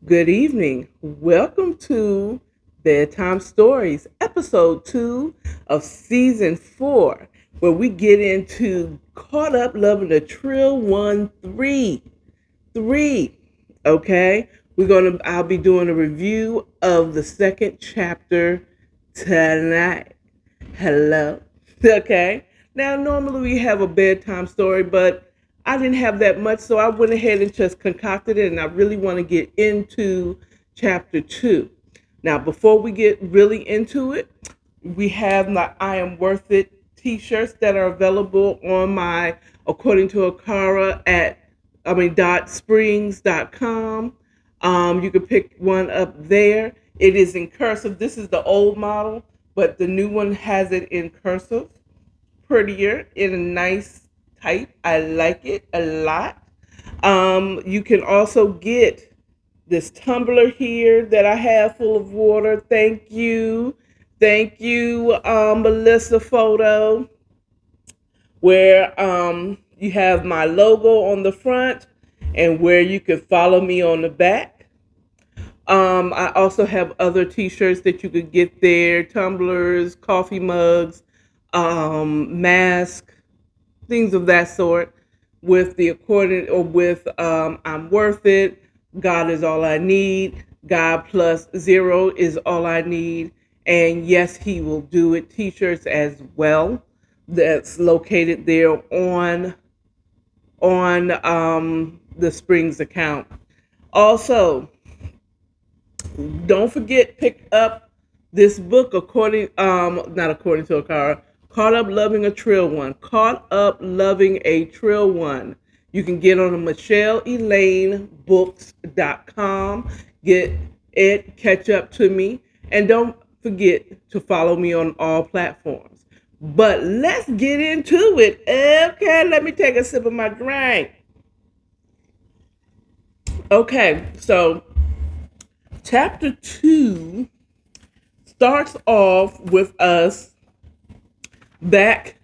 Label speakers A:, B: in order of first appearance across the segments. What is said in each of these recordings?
A: Good evening. Welcome to Bedtime Stories, episode 2 of season 4, where we get into Caught Up Loving the Trill 1 3. 3. Okay? I'll be doing a review of the second chapter tonight. Hello. Okay. Now, normally we have a bedtime story, but I didn't have that much, so I went ahead and just concocted it, and I really want to get into chapter 2. Now, before we get really into it, we have my I Am Worth It t-shirts that are available on my according to Akara at .springs.com. You can pick one up there. It is in cursive. This is the old model, but the new one has it in cursive, prettier in a nice type. I like it a lot. You can also get this tumbler here that I have full of water. Thank you. Thank you, Melissa Photo, where you have my logo on the front and where you can follow me on the back. I also have other t-shirts that you could get there, tumblers, coffee mugs, masks, things of that sort with the according or with I'm worth it. God is all I need. God plus zero is all I need. And yes, he will do it. T-shirts as well. That's located there on the Springs account. Also, don't forget pick up this book according not according to a car. Caught Up Loving a Trill One. Caught Up Loving a Trill One. You can get on the MichelleElaineBooks.com. Get it, catch up to me, and don't forget to follow me on all platforms. But let's get into it. Okay, let me take a sip of my drink. Okay, so chapter 2 starts off with us back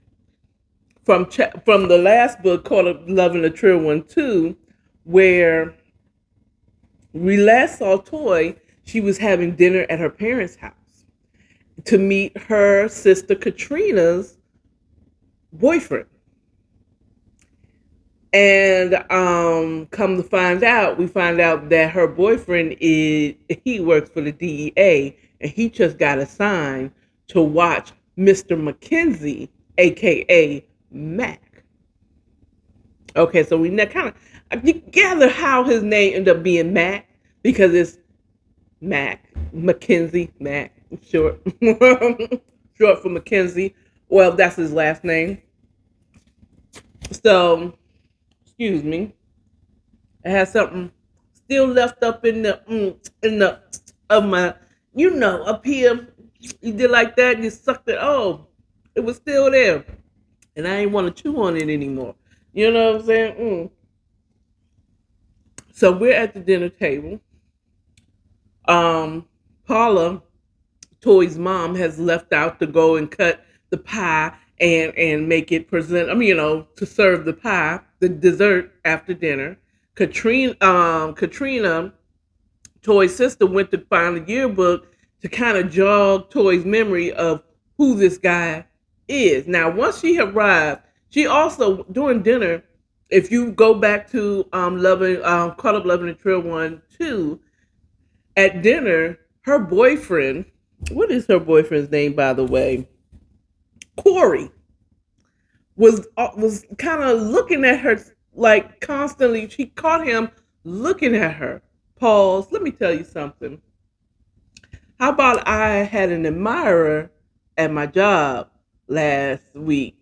A: from the last book called Loving the Trill One 2, where we last saw Toy. She was having dinner at her parents' house to meet her sister Katrina's boyfriend. And come to find out, we find out that her boyfriend he works for the DEA, and he just got assigned to watch Mr. McKenzie, aka Mac. Okay, so we kind of you gather how his name ended up being Mac because it's Mac McKenzie Mac short short for McKenzie. Well, that's his last name. So excuse me, I had something still left up in the of my, up here. You did like that, you sucked it. Oh, it was still there, and I ain't want to chew on it anymore. You know what I'm saying? So we're at the dinner table. Um, Paula, Toy's mom, has left out to go and cut the pie and make it present. I mean, to serve the pie, the dessert after dinner. Katrina, Toy's sister, went to find the yearbook to kind of jog Toy's memory of who this guy is. Now, once she arrived, she also during dinner, if you go back to loving Caught Up Loving the Trail 1 2, at dinner, her boyfriend, what is her boyfriend's name, by the way? Corey was kind of looking at her like constantly. She caught him looking at her. Pause. Let me tell you something. How about I had an admirer at my job last week,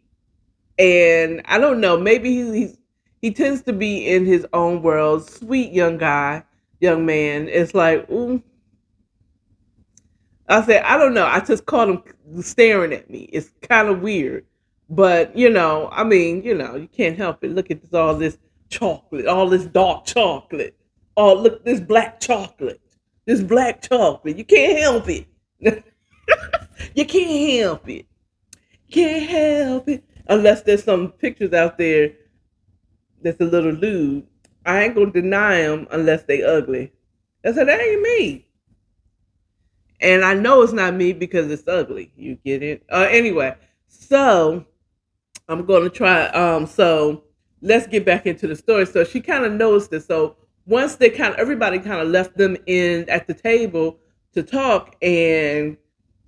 A: and I don't know. Maybe he tends to be in his own world. Sweet young guy, young man. It's like, ooh. I said, I don't know. I just caught him staring at me. It's kind of weird. But, I mean, you can't help it. Look at all this chocolate, all this dark chocolate. Oh, look, this black chocolate. This black chocolate. You can't help it. You can't help it. Can't help it. Unless there's some pictures out there that's a little lewd. I ain't going to deny them unless they ugly. I said, that ain't me. And I know it's not me because it's ugly. You get it? Anyway, so I'm gonna try. So let's get back into the story. So she kind of noticed it. So once they kind of everybody kind of left them in at the table to talk, and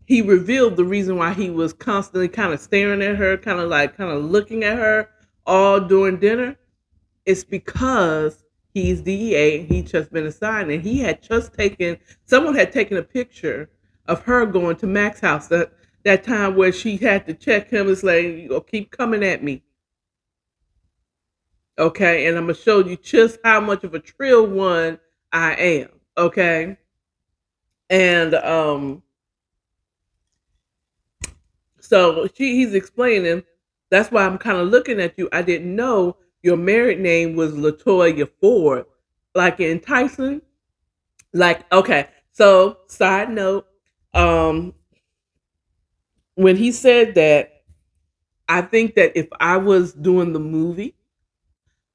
A: he revealed the reason why he was constantly kind of staring at her, kind of looking at her all during dinner. It's because he's DEA and he just been assigned, and he had just taken someone had taken a picture of her going to Mac's house that time where she had to check him. It's like, you go keep coming at me, okay? And I'm gonna show you just how much of a trill one I am, okay? And so he's explaining. That's why I'm kind of looking at you. I didn't know your married name was Latoya Ford, like in Tyson. Like, okay. So, side note, um, when he said that, I think that if I was doing the movie,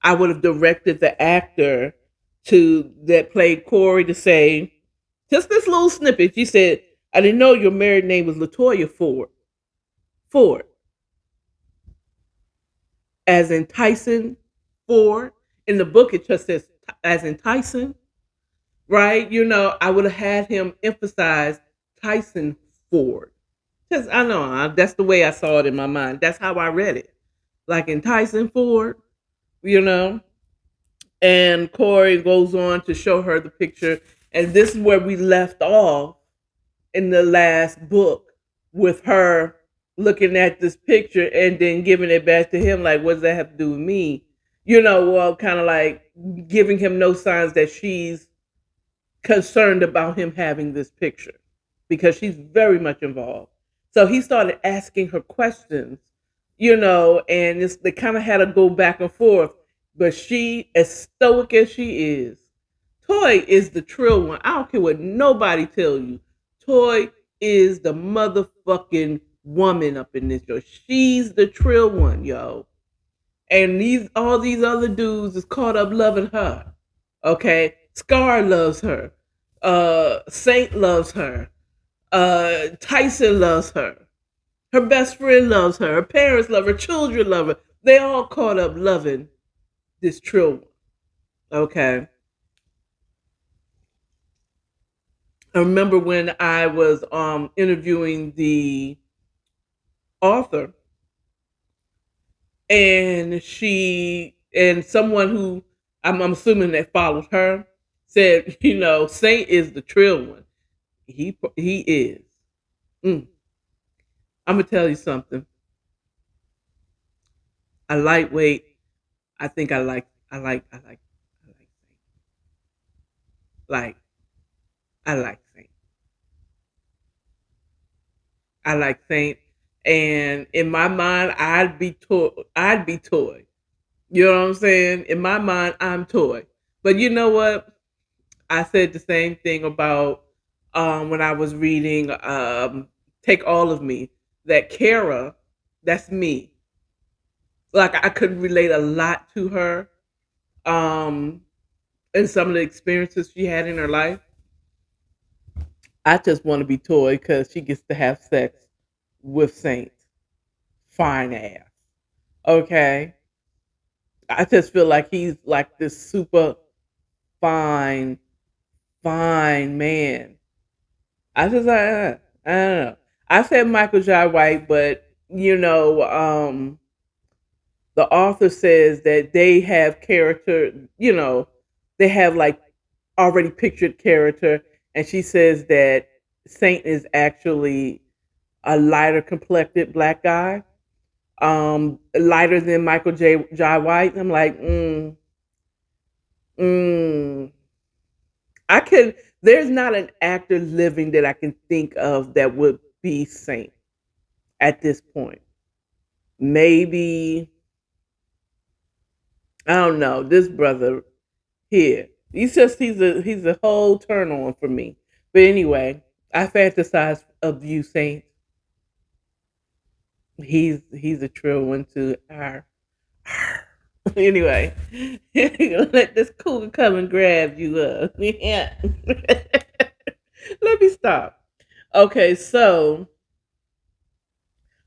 A: I would have directed the actor to that played Corey to say just this little snippet. She said, "I didn't know your married name was Latoya Ford. Ford, as in Tyson Ford. In the book, it just says as in Tyson, right? You know, I would have had him emphasize Tyson Ford. Because I know that's the way I saw it in my mind. That's how I read it. Like in Tyson Ford, you know. And Corey goes on to show her the picture. And this is where we left off in the last book with her looking at this picture and then giving it back to him. Like, what does that have to do with me? You know, well, kind of like giving him no signs that she's concerned about him having this picture because she's very much involved. So he started asking her questions, you know, and they kind of had to go back and forth. But she, as stoic as she is, Toy is the trill one. I don't care what nobody tell you. Toy is the motherfucking woman up in this show. She's the trill one, yo. And these all these other dudes is caught up loving her. Okay, Scar loves her. Saint loves her. Tyson loves her. Her best friend loves her. Her parents love her. Children love her. They all caught up loving this trill one. Okay. I remember when I was interviewing the author, and someone who I'm assuming that followed her said, you know, Saint is the trill one. He is. Mm. I'm gonna tell you something. A lightweight. I think I like Saint. Like I like Saint. I like Saint. And in my mind, I'd be toy. I'd be toy. You know what I'm saying? In my mind, I'm toy. But you know what? I said the same thing about when I was reading Take All of Me. That Kara, that's me. Like I could relate a lot to her um, and some of the experiences she had in her life. I just want to be Toy because she gets to have sex with Saint. Fine ass. Okay. I just feel like he's like this super fine, fine man. I don't know. I said Michael Jai White, but you know, the author says that they have character, you know, they have like already pictured character, and she says that Saint is actually a lighter complected black guy, lighter than Jai White. I'm like, mm, I can. There's not an actor living that I can think of that would be Saint at this point. Maybe I don't know this brother here. He's a whole turn on for me. But anyway, I fantasize of you, Saint. He's a true one to our. Anyway, let this cougar come and grab you up. Yeah. Let me stop. Okay, so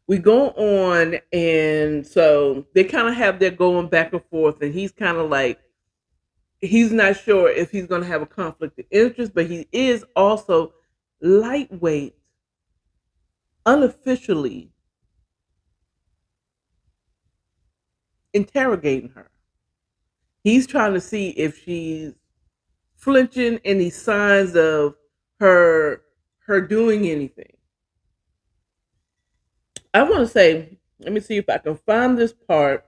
A: we go on, and so they kind of have their going back and forth, and he's kind of like he's not sure if he's going to have a conflict of interest, but he is also lightweight, unofficially interrogating her. He's trying to see if she's flinching, any signs of her her doing anything. I want to say, let me see if I can find this part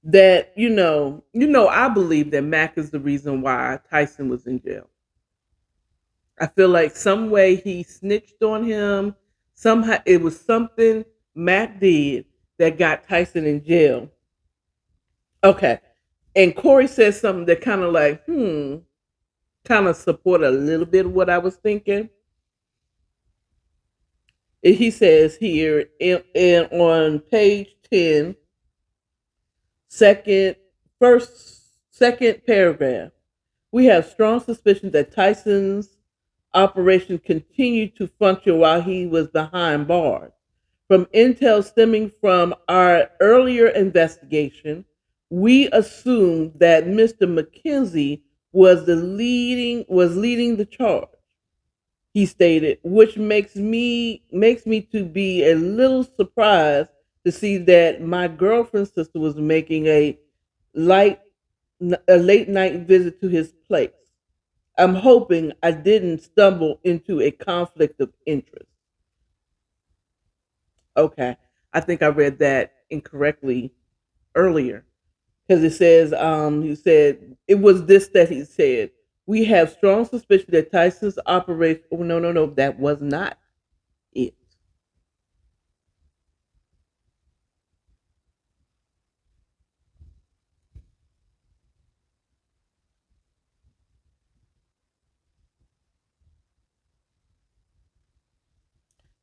A: that I believe that Mac is the reason why Tyson was in jail. I feel like some way he snitched on him. Somehow it was something Mac did that got Tyson in jail. Okay. And Corey says something that kind of like, kind of support a little bit of what I was thinking. He says here on page 10, second, second paragraph, we have strong suspicion that Tyson's operation continued to function while he was behind bars. From intel stemming from our earlier investigation, we assumed that Mr. McKenzie was leading the charge. He stated, which makes me to be a little surprised to see that my girlfriend's sister was making light a late night visit to his place. I'm hoping I didn't stumble into a conflict of interest. Okay. I think I read that incorrectly earlier because it says, he said, it was this that he said. We have strong suspicion that Tyson's operation. Oh, no, no, no. That was not it.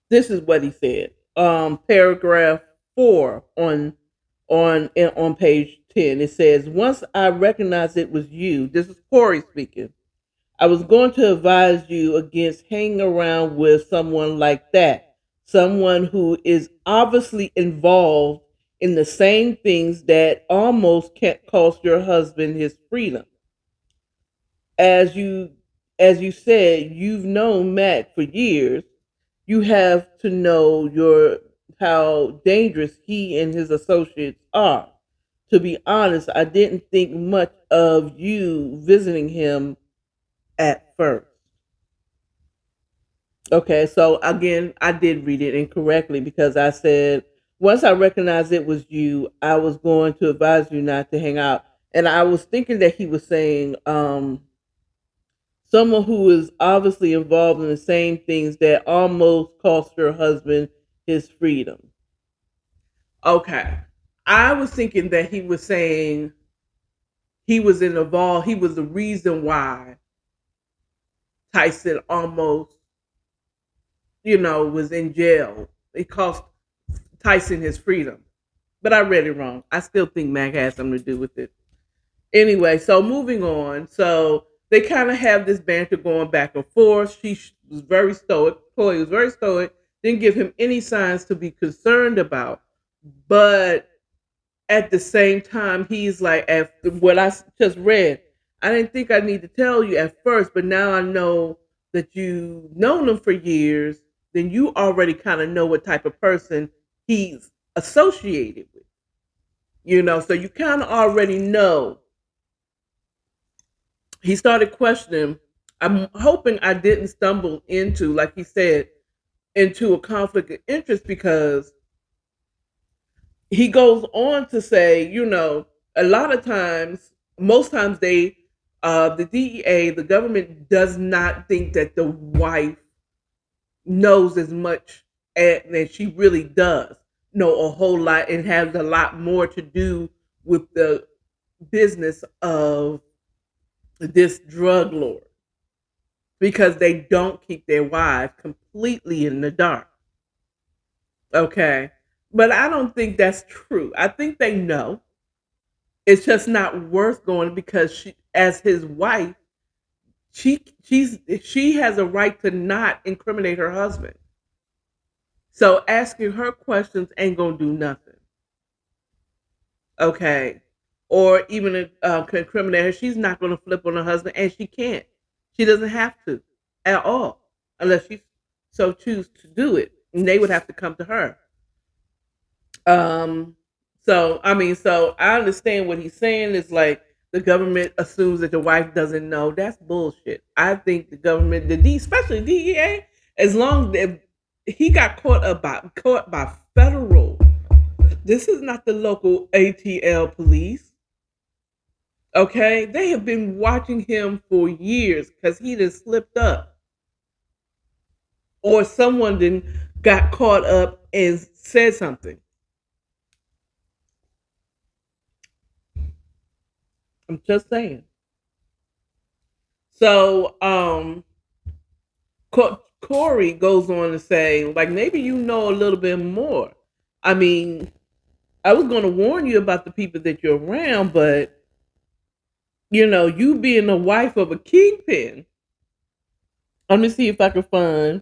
A: This is what he said. Paragraph 4 on page 10. It says, once I recognized it was you, this is Corey speaking, I was going to advise you against hanging around with someone like that, someone who is obviously involved in the same things that almost can't cost your husband his freedom. As you as you said, you've known Matt for years. You have to know your how dangerous he and his associates are. To be honest, I didn't think much of you visiting him at first. Okay, so again, I did read it incorrectly because I said once I recognized it was you, I was going to advise you not to hang out. And I was thinking that he was saying someone who is obviously involved in the same things that almost cost her husband his freedom. Okay. I was thinking that he was saying he was the reason why Tyson almost, was in jail. It cost Tyson his freedom. But I read it wrong. I still think Mac has something to do with it. Anyway, so moving on. So they kind of have this banter going back and forth. She was very stoic. Chloe was very stoic. Didn't give him any signs to be concerned about. But at the same time, he's like, after what I just read, I didn't think I need to tell you at first, but now I know that you've known him for years, then you already kind of know what type of person he's associated with. So you kind of already know. He started questioning. I'm hoping I didn't stumble into, like he said, into a conflict of interest because he goes on to say, a lot of times, most times the DEA, the government does not think that the wife knows as much as she really does, know a whole lot and has a lot more to do with the business of this drug lord because they don't keep their wives completely in the dark. Okay. But I don't think that's true. I think they know. It's just not worth going because she, as his wife, she has a right to not incriminate her husband. So asking her questions ain't gonna do nothing. Okay, or even incriminate her. She's not gonna flip on her husband, and she can't. She doesn't have to at all unless she so choose to do it, and they would have to come to her. Um, so I understand what he's saying. It's like the government assumes that the wife doesn't know. That's bullshit. I think the government, especially DEA, as long as he got caught by federal. This is not the local ATL police. Okay, they have been watching him for years because he just slipped up, or someone then got caught up and said something. I'm just saying. So, Corey goes on to say, like, maybe you know a little bit more. I mean, I was going to warn you about the people that you're around, but you being the wife of a kingpin. Let me see if I can find.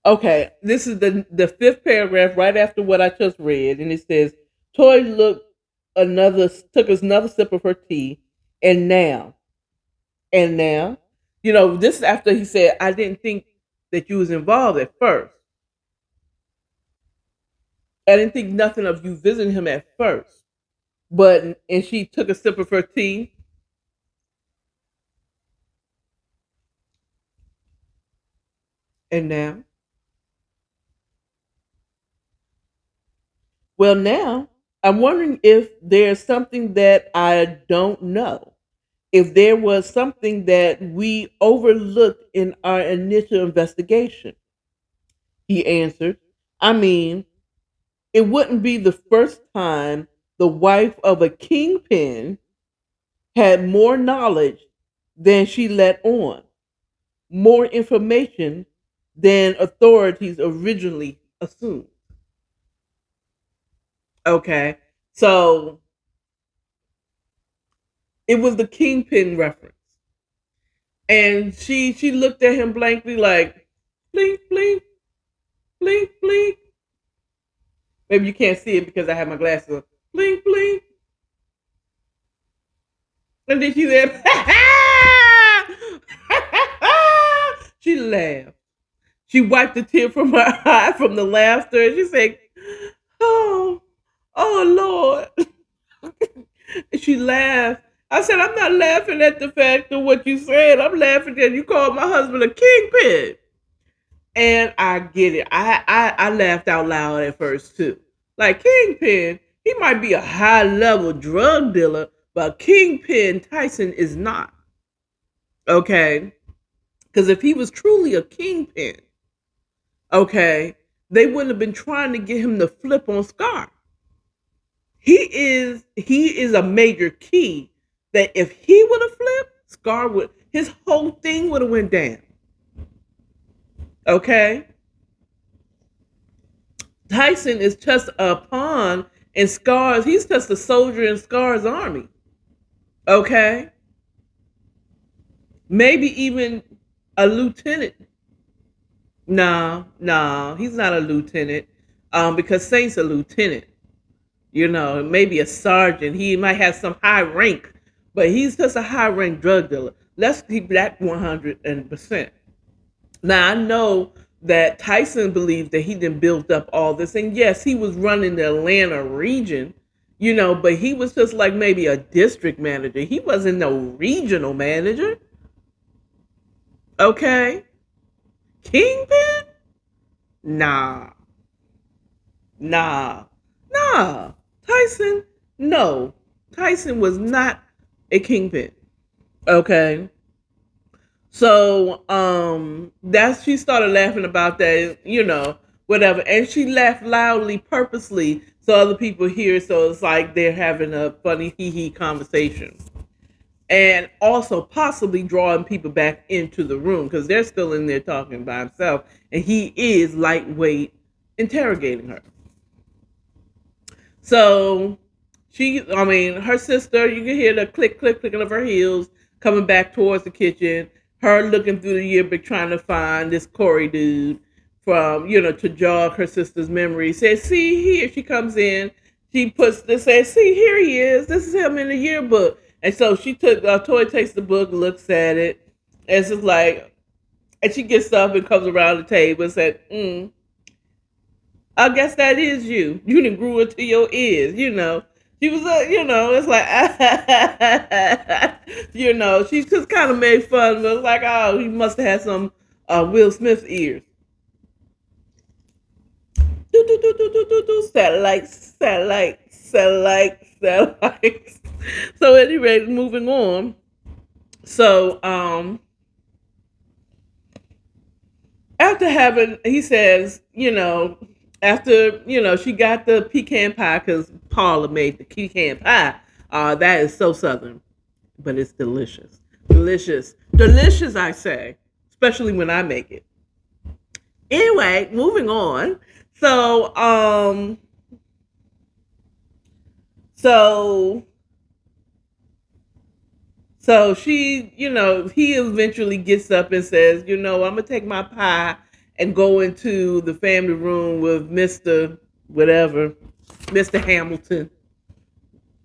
A: Okay, this is the fifth paragraph right after what I just read, and it says, "Toy took another sip of her tea, and now, this is after he said, I didn't think that you was involved at first. I didn't think nothing of you visiting him at first, and she took a sip of her tea, and now, well, now I'm wondering if there's something that I don't know." If there was something that we overlooked in our initial investigation, he answered. I mean, it wouldn't be the first time the wife of a kingpin had more knowledge than she let on, more information than authorities originally assumed. Okay, so it was the kingpin reference. And she looked at him blankly like, blink, blink, blink, blink. Maybe you can't see it because I have my glasses on. Blink, blink. And then she said, she laughed. She wiped a tear from her eye from the laughter. And she said, oh, oh, Lord. And she laughed. I said, I'm not laughing at the fact of what you said. I'm laughing that you called my husband a kingpin. And I get it. I laughed out loud at first too. Like Kingpin, he might be a high level drug dealer, but Kingpin Tyson is not. Okay? Because if he was truly a kingpin, okay, they wouldn't have been trying to get him to flip on Scar. He is a major key that if he would have flipped, Scar would his whole thing would have went down. Okay? Tyson is just a pawn in Scar's. He's just a soldier in Scar's army. Okay, maybe even a lieutenant. No, no, he's not a lieutenant. Because Saint's a lieutenant. Maybe a sergeant. He might have some high rank, but he's just a high rank drug dealer. Let's keep that 100%. Now I know that Tyson believes that he didn't build up all this, and yes, he was running the Atlanta region, but he was just like maybe a district manager. He wasn't no regional manager. Okay, Kingpin? Nah, nah, nah. Tyson? No, Tyson was not a kingpin. Okay. So that's she started laughing about that, whatever. And she laughed loudly, purposely, so other people hear. So it's like they're having a funny hee hee conversation. And also possibly drawing people back into the room because they're still in there talking by himself. And he is lightweight interrogating her. So her sister, you can hear the click, click, clicking of her heels coming back towards the kitchen. Her looking through the yearbook trying to find this Corey dude from, to jog her sister's memory. Says, see here, she comes in. She puts this, says, see, here he is. This is him in the yearbook. And so Toy takes the book, looks at it, and it's just like, and she gets up and comes around the table and said, I guess that is you. You done grew it to your ears, She was, it's like, she just kind of made fun, but it's like, oh, he must have had some Will Smith ears. Do, do, do, do, do, do, do, satellites, satellites, satellites, satellites. So anyway, moving on. So, after having, he says, after, she got the pecan pie because Paula made the pecan pie. That is so Southern, but it's delicious. Delicious. Delicious, I say, especially when I make it. Anyway, moving on. So, so So she, he eventually gets up and says, I'm going to take my pie and go into the family room with Mr. whatever, Mr. Hamilton.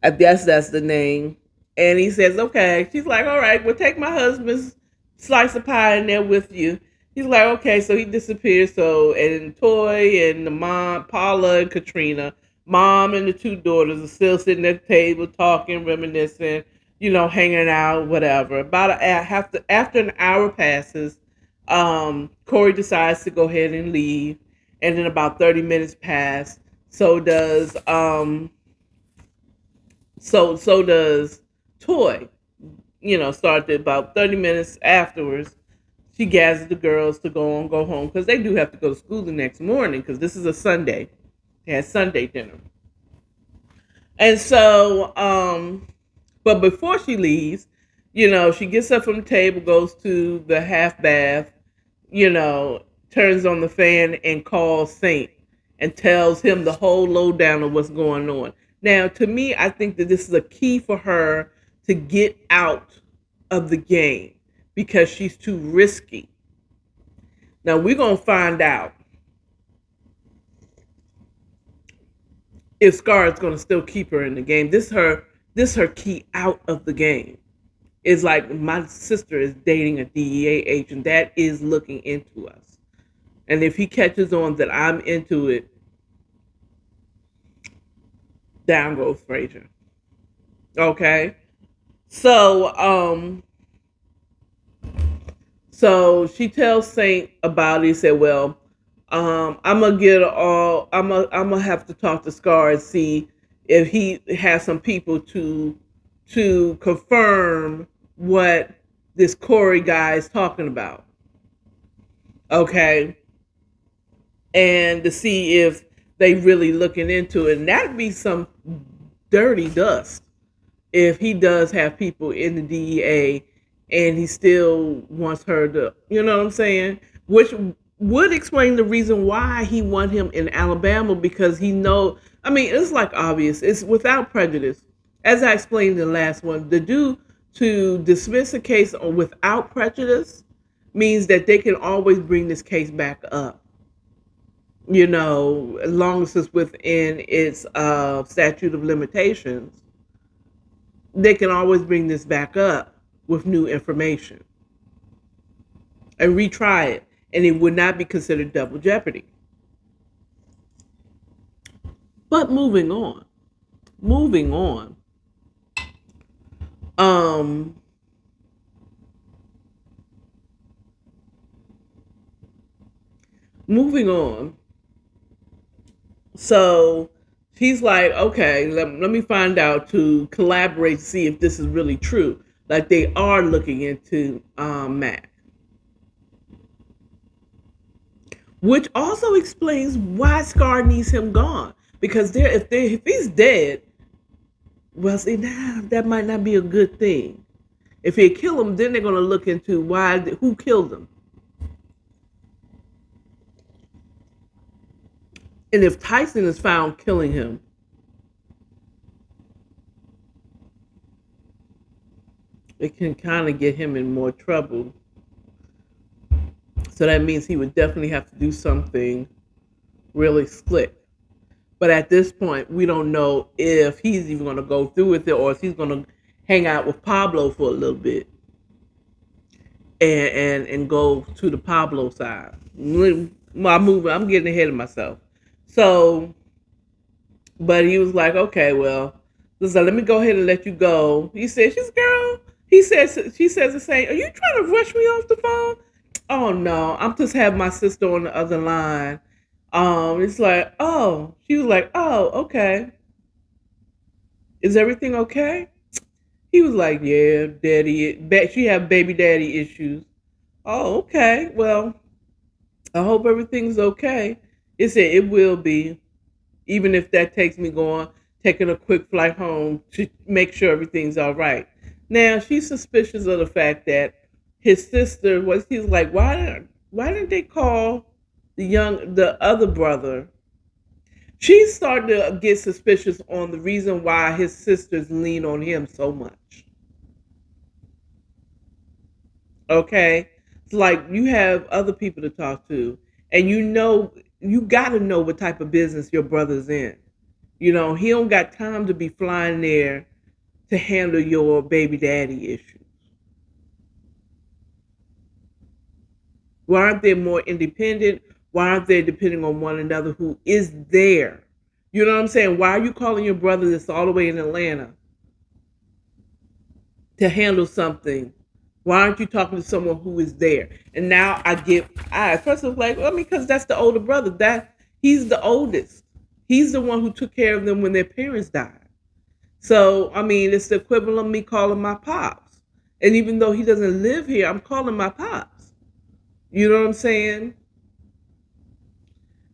A: I guess that's the name. And he says, okay. She's like, all right, we'll take my husband's slice of pie in there with you. He's like, okay. So he disappears. So, and Toy and the mom, Paula and Katrina, mom and the two daughters are still sitting at the table talking, reminiscing, hanging out, whatever. After an hour passes, Corey decides to go ahead and leave. And then about 30 minutes pass. So does so does Toy. Started about 30 minutes afterwards. She gathers the girls to go home because they do have to go to school the next morning because this is a Sunday. They had Sunday dinner. And so, but before she leaves, she gets up from the table, goes to the half bath, turns on the fan and calls Saint and tells him the whole lowdown of what's going on. Now, to me, I think that this is a key for her to get out of the game because she's too risky. Now, we're going to find out if Scar is going to still keep her in the game. This her key out of the game. It's like my sister is dating a DEA agent that is looking into us. And if he catches on that I'm into it, down goes Frazier. Okay. So she tells Saint about it. He said, well, I'm gonna have to talk to Scar and see if he has some people to confirm what this Corey guy is talking about. Okay. And to see if they really looking into it. And that'd be some dirty dust if he does have people in the DEA and he still wants her to, you know what I'm saying? Which would explain the reason why he want him in Alabama, because it's like obvious. It's without prejudice. As I explained in the last one, to dismiss a case without prejudice means that they can always bring this case back up. As long as it's within its statute of limitations, they can always bring this back up with new information and retry it, and it would not be considered double jeopardy. But moving on. Moving on. So he's like, okay, let me find out to collaborate to see if this is really true. Like they are looking into Mac. Which also explains why Scar needs him gone. Because if he's dead, well, see, now that might not be a good thing. If they kill him, then they're going to look into who killed him. And if Tyson is found killing him, it can kind of get him in more trouble. So that means he would definitely have to do something really slick. But at this point, we don't know if he's even going to go through with it or if he's going to hang out with Pablo for a little bit and go to the Pablo side. I'm getting ahead of myself. So, but he was like, okay, well, listen, let me go ahead and let you go. He said, she's girl. She says the same. Are you trying to rush me off the phone? Oh no, I'm just having my sister on the other line. It's like, oh, she was like, oh, okay. Is everything okay? He was like, yeah, daddy. She have baby daddy issues. Oh, okay. Well, I hope everything's okay. It said it will be, even if that takes me taking a quick flight home to make sure everything's all right. Now she's suspicious of the fact that his sister was. He's like, why didn't they call the other brother? She's starting to get suspicious on the reason why his sisters lean on him so much. Okay, it's like you have other people to talk to, and you got to know what type of business your brother's in. He don't got time to be flying there to handle your baby daddy issues. Why aren't they more independent? Why aren't they depending on one another who is there? You know what I'm saying? Why are you calling your brother that's all the way in Atlanta to handle something? Why aren't you talking to someone who is there? And now I first was like, well, I mean, because that's the older brother. That he's the oldest. He's the one who took care of them when their parents died. So, I mean, it's the equivalent of me calling my pops. And even though he doesn't live here, I'm calling my pops. You know what I'm saying?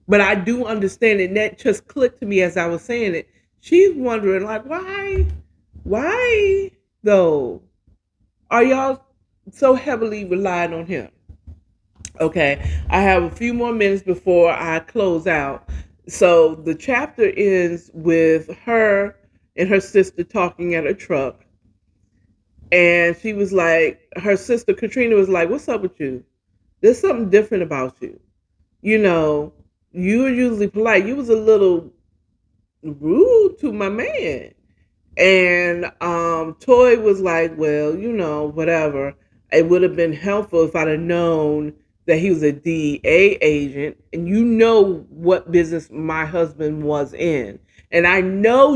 A: But I do understand it. And that just clicked to me as I was saying it. She's wondering, like, why? Why, though? Are y'all so heavily relying on him? Okay, I have a few more minutes before I close out. So the chapter ends with her and her sister talking at a truck. And she was like, her sister Katrina was like, what's up with you? There's something different about you. You know, you were usually polite. You was a little rude to my man. And Toy was like, well, whatever. It would have been helpful if I'd have known that he was a DEA agent and what business my husband was in. And I know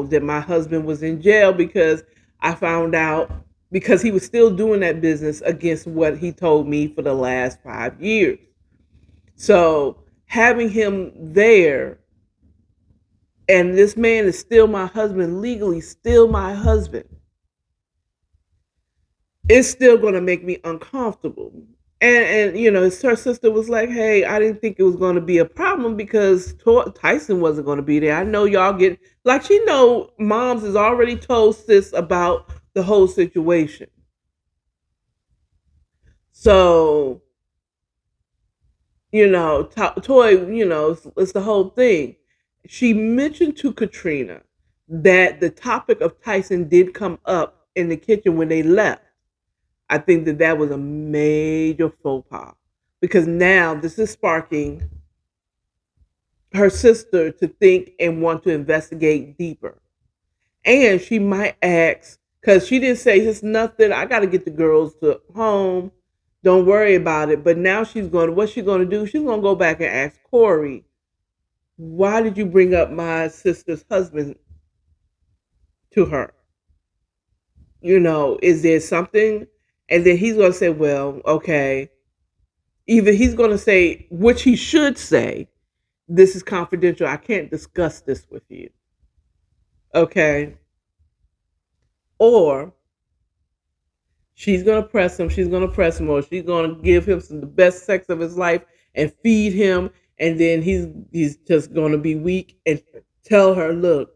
A: that my husband was in jail because I found out because he was still doing that business against what he told me for the last 5 years. So having him there, and this man is still my husband, legally still my husband, it's still going to make me uncomfortable. Her sister was like, hey, I didn't think it was going to be a problem because Tyson wasn't going to be there. I know y'all get, like, moms has already told sis about the whole situation. So, Toy, it's the whole thing. She mentioned to Katrina that the topic of Tyson did come up in the kitchen when they left. I think that was a major faux pas because now this is sparking her sister to think and want to investigate deeper. And she might ask, because she didn't say it's nothing, I got to get the girls to home. Don't worry about it. But now what's she going to do? She's going to go back and ask Corey, why did you bring up my sister's husband to her? Is there something? And then he's going to say, well, okay. Either he's going to say, which he should say, this is confidential. I can't discuss this with you. Okay. Or she's going to press him. She's going to press him, or she's going to give him the best sex of his life and feed him. And then he's just going to be weak and tell her, look,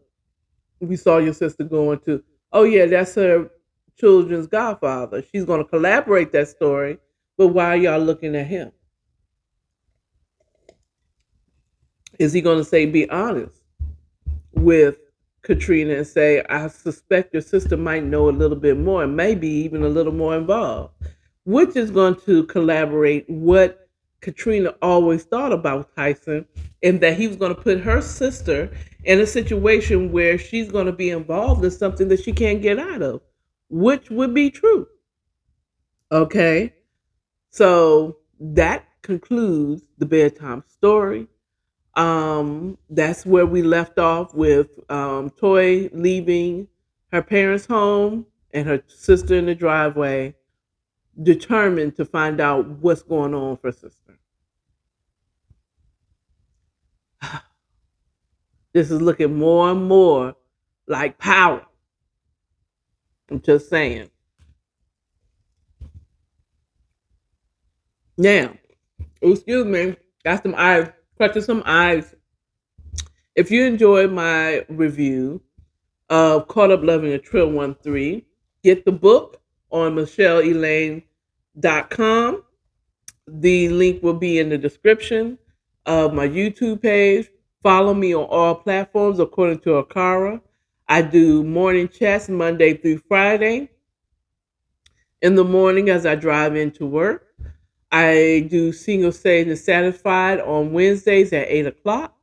A: we saw your sister going to, oh, yeah, that's her children's godfather. She's going to collaborate that story. But why are y'all looking at him? Is he going to say, be honest with Katrina and say, I suspect your sister might know a little bit more and maybe even a little more involved, which is going to collaborate what Katrina always thought about Tyson, and that he was going to put her sister in a situation where she's going to be involved in something that she can't get out of, which would be true. Okay. So that concludes the bedtime story. That's where we left off with Toy leaving her parents' home and her sister in the driveway, determined to find out what's going on with her sister. This is looking more and more like power. I'm just saying. Now, oh, excuse me, got some eyes, clutching some eyes. If you enjoyed my review of Caught Up Loving a Trill 1-3, get the book on michelleelaine.com. The link will be in the description of my YouTube page. Follow me on all platforms according to Akara. I do morning chats Monday through Friday in the morning as I drive into work. I do Single Sage and Satisfied on Wednesdays at 8 o'clock.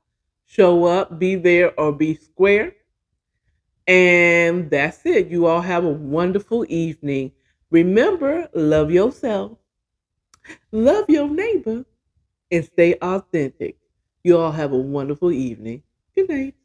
A: Show up, be there, or be square. And that's it. You all have a wonderful evening. Remember, love yourself, love your neighbor, and stay authentic. You all have a wonderful evening. Good night.